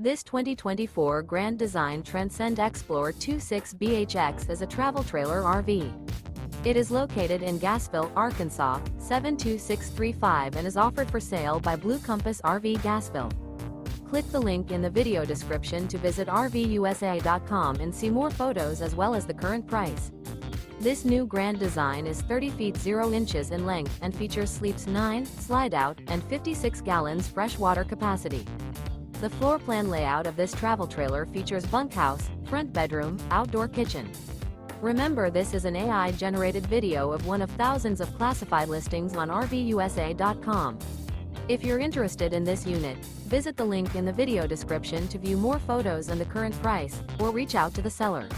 This 2024 Grand Design Transcend Xplor 26BHX is a travel trailer RV. It is located in Gassville, Arkansas, 72635 and is offered for sale by Blue Compass RV Gassville. Click the link in the video description to visit RVUSA.com and see more photos as well as the current price. This new Grand Design is 30 feet 0 inches in length and features sleeps 9, slide-out, and 56 gallons fresh water capacity. The floor plan layout of this travel trailer features bunkhouse, front bedroom, outdoor kitchen. Remember, this is an AI-generated video of one of thousands of classified listings on RVUSA.com. If you're interested in this unit, visit the link in the video description to view more photos and the current price, or reach out to the seller.